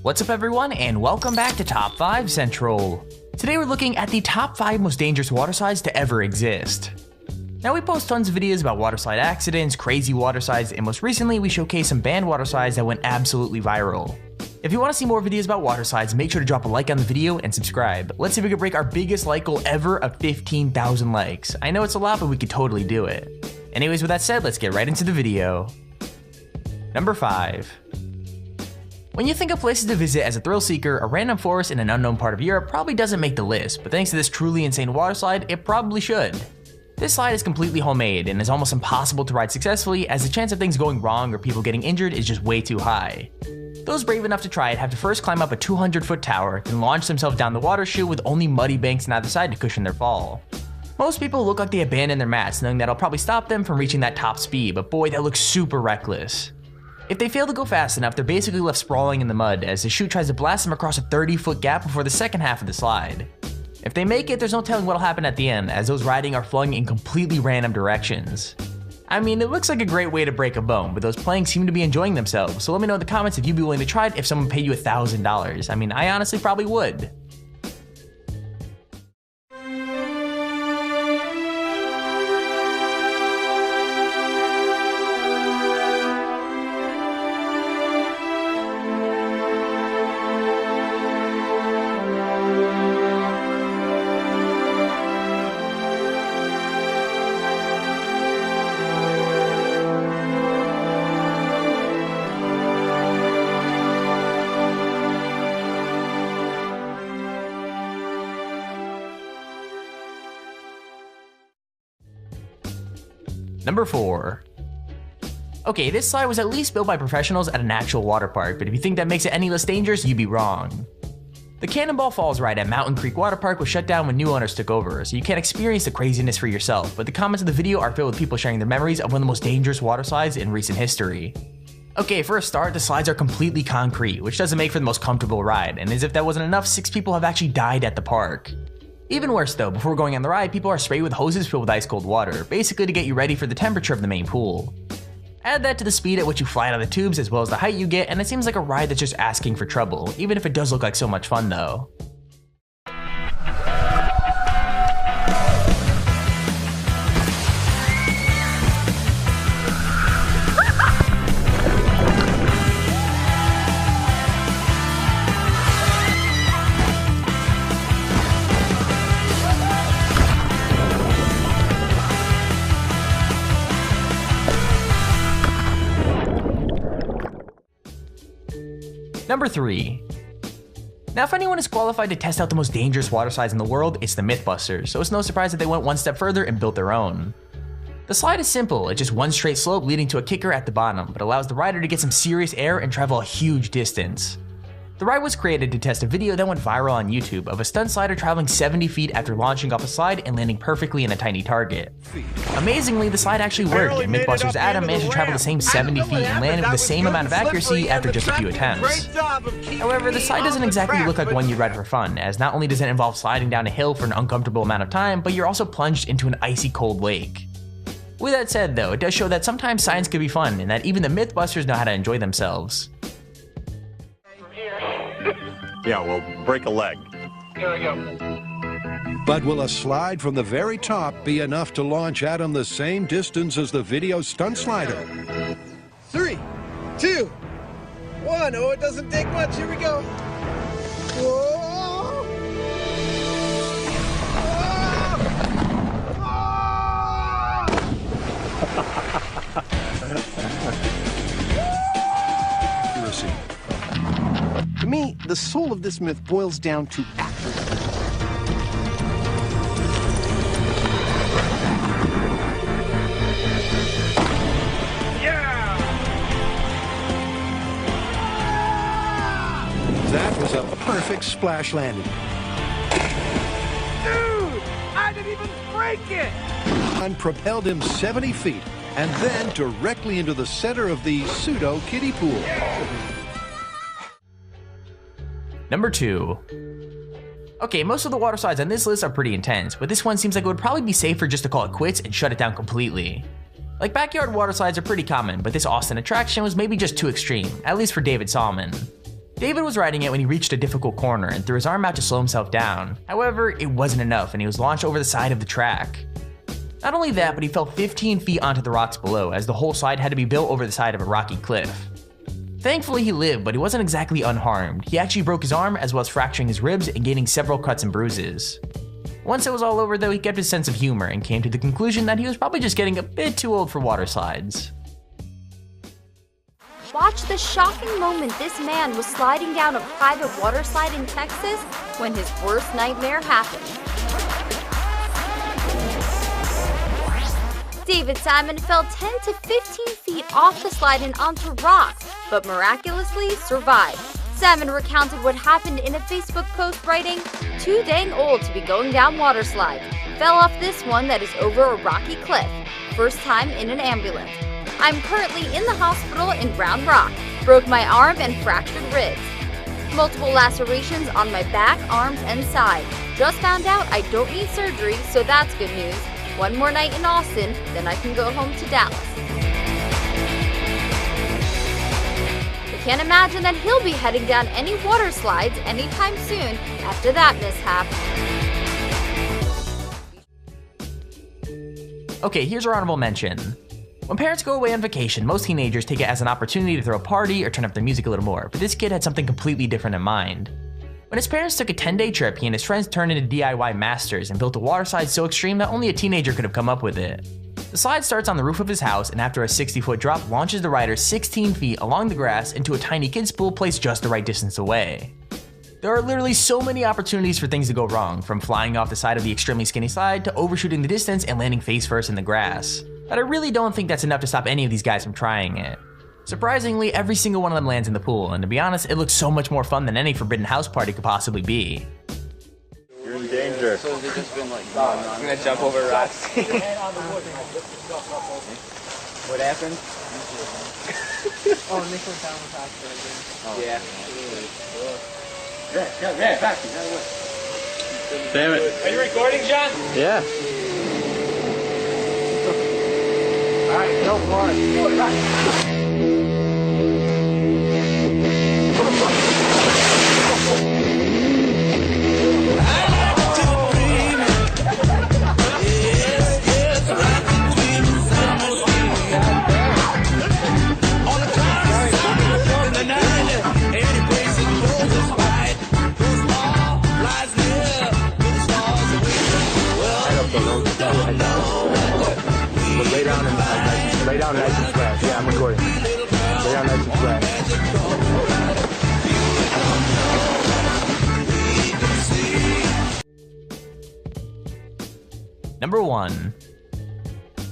What's up everyone, and welcome back to Top 5 Central. Today we're looking at the top 5 most dangerous water slides to ever exist. Now we post tons of videos about water slide accidents, crazy water slides, and most recently we showcased some banned water slides that went absolutely viral. If you want to see more videos about water slides, make sure to drop a like on the video and subscribe. Let's see if we can break our biggest like goal ever of 15,000 likes. I know it's a lot, but we could totally do it. Anyways, with that said, let's get right into the video. Number 5. When you think of places to visit as a thrill seeker, a random forest in an unknown part of Europe probably doesn't make the list, but thanks to this truly insane water slide, it probably should. This slide is completely homemade and is almost impossible to ride successfully, as the chance of things going wrong or people getting injured is just way too high. Those brave enough to try it have to first climb up a 200-foot tower, then launch themselves down the water chute with only muddy banks on either side to cushion their fall. Most people look like they abandon their mats, knowing that it'll probably stop them from reaching that top speed, but boy, that looks super reckless. If they fail to go fast enough, they're basically left sprawling in the mud as the chute tries to blast them across a 30-foot gap before the second half of the slide. If they make it, there's no telling what'll happen at the end, as those riding are flung in completely random directions. I mean, it looks like a great way to break a bone, but those playing seem to be enjoying themselves, so let me know in the comments if you'd be willing to try it if someone paid you $1,000. I mean, I honestly probably would. Number 4. Okay, this slide was at least built by professionals at an actual water park, but if you think that makes it any less dangerous, you'd be wrong. The Cannonball Falls ride at Mountain Creek Water Park was shut down when new owners took over, so you can't experience the craziness for yourself, but the comments of the video are filled with people sharing their memories of one of the most dangerous water slides in recent history. Okay, for a start, the slides are completely concrete, which doesn't make for the most comfortable ride, and as if that wasn't enough, 6 people have actually died at the park. Even worse though, before going on the ride, people are sprayed with hoses filled with ice cold water, basically to get you ready for the temperature of the main pool. Add that to the speed at which you fly out of the tubes as well as the height you get, and it seems like a ride that's just asking for trouble, even if it does look like so much fun though. Number 3. Now if anyone is qualified to test out the most dangerous water slides in the world, it's the Mythbusters, so it's no surprise that they went one step further and built their own. The slide is simple, it's just one straight slope leading to a kicker at the bottom, but allows the rider to get some serious air and travel a huge distance. The ride was created to test a video that went viral on YouTube of a stunt slider traveling 70 feet after launching off a slide and landing perfectly in a tiny target. Amazingly, the slide actually worked, and Mythbusters Adam managed to travel the same 70 feet and land with the same amount of accuracy after just a few attempts. However, the slide doesn't exactly look like one you'd ride for fun, as not only does it involve sliding down a hill for an uncomfortable amount of time, but you're also plunged into an icy cold lake. With that said though, it does show that sometimes science can be fun, and that even the Mythbusters know how to enjoy themselves. Yeah, we'll break a leg. Here we go. But will a slide from the very top be enough to launch Adam the same distance as the video stunt slider? 3, 2, 1. Oh, it doesn't take much. Here we go. Whoa! Accuracy. To me, the soul of this myth boils down to accuracy. That was a perfect splash landing. Dude, I didn't even break it! And propelled him 70 feet and then directly into the center of the pseudo kiddie pool. Number 2. Okay, most of the water slides on this list are pretty intense, but this one seems like it would probably be safer just to call it quits and shut it down completely. Like, backyard water slides are pretty common, but this Austin attraction was maybe just too extreme, at least for David Salmon. David was riding it when he reached a difficult corner and threw his arm out to slow himself down. However, it wasn't enough and he was launched over the side of the track. Not only that, but he fell 15 feet onto the rocks below, as the whole slide had to be built over the side of a rocky cliff. Thankfully he lived, but he wasn't exactly unharmed. He actually broke his arm as well as fracturing his ribs and gaining several cuts and bruises. Once it was all over though, he kept his sense of humor and came to the conclusion that he was probably just getting a bit too old for water slides. Watch the shocking moment this man was sliding down a private water slide in Texas when his worst nightmare happened. David Salmon fell 10 to 15 feet off the slide and onto rocks, but miraculously survived. Salmon recounted what happened in a Facebook post writing, "Too dang old to be going down water slides. Fell off this one that is over a rocky cliff. First time in an ambulance. I'm currently in the hospital in Round Rock. Broke my arm and fractured ribs. Multiple lacerations on my back, arms, and side. Just found out I don't need surgery, so that's good news. One more night in Austin, then I can go home to Dallas." I can't imagine that he'll be heading down any water slides anytime soon after that mishap. Okay, here's our honorable mention. When parents go away on vacation, most teenagers take it as an opportunity to throw a party or turn up their music a little more, but this kid had something completely different in mind. When his parents took a 10-day trip, he and his friends turned into DIY masters and built a water slide so extreme that only a teenager could have come up with it. The slide starts on the roof of his house and after a 60-foot drop launches the rider 16 feet along the grass into a tiny kid's pool placed just the right distance away. There are literally so many opportunities for things to go wrong, from flying off the side of the extremely skinny slide to overshooting the distance and landing face first in the grass. But I really don't think that's enough to stop any of these guys from trying it. Surprisingly, every single one of them lands in the pool, and to be honest, it looks so much more fun than any forbidden house party could possibly be. You're in danger. So has it just been like, I'm gonna jump over rocks. What happened? Oh, Nick went down with that. Yeah. Damn it. Are you recording, John? Yeah. Alright, go for it. Lay down nice and flat. Yeah, I'm recording. Lay down nice and flat. Number 1.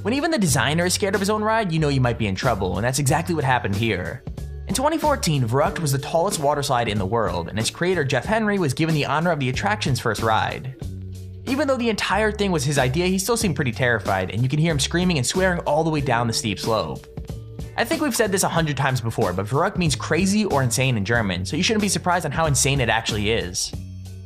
When even the designer is scared of his own ride, you know you might be in trouble, and that's exactly what happened here. In 2014, Verrückt was the tallest water slide in the world, and its creator Jeff Henry was given the honor of the attraction's first ride. Even though the entire thing was his idea, he still seemed pretty terrified, and you can hear him screaming and swearing all the way down the steep slope. I think we've said this 100 times before, but Verrückt means crazy or insane in German, so you shouldn't be surprised on how insane it actually is.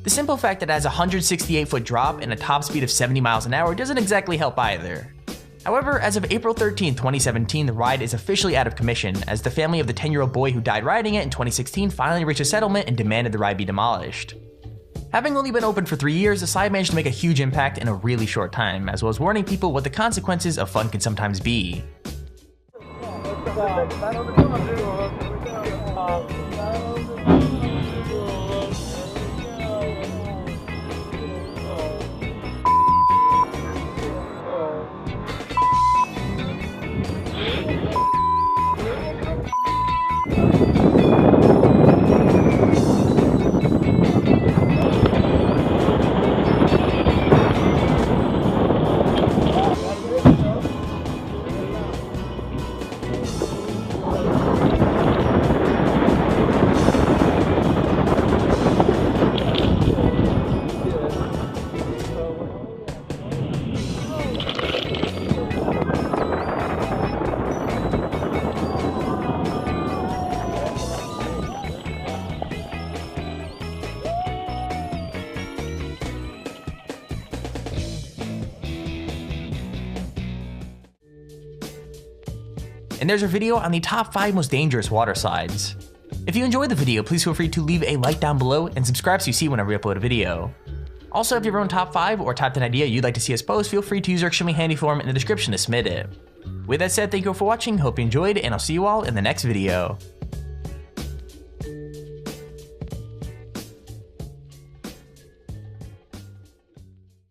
The simple fact that it has a 168-foot drop and a top speed of 70 miles an hour doesn't exactly help either. However, as of April 13, 2017, the ride is officially out of commission, as the family of the 10-year-old boy who died riding it in 2016 finally reached a settlement and demanded the ride be demolished. Having only been open for 3 years, the slide managed to make a huge impact in a really short time, as well as warning people what the consequences of fun can sometimes be. And there's a video on the top 5 most dangerous water slides. If you enjoyed the video, please feel free to leave a like down below and subscribe so you see whenever we upload a video. Also, if you have your own top 5 or top 10 idea you'd like to see us post, feel free to use our extremely handy form in the description to submit it. With that said, thank you all for watching, hope you enjoyed, and I'll see you all in the next video.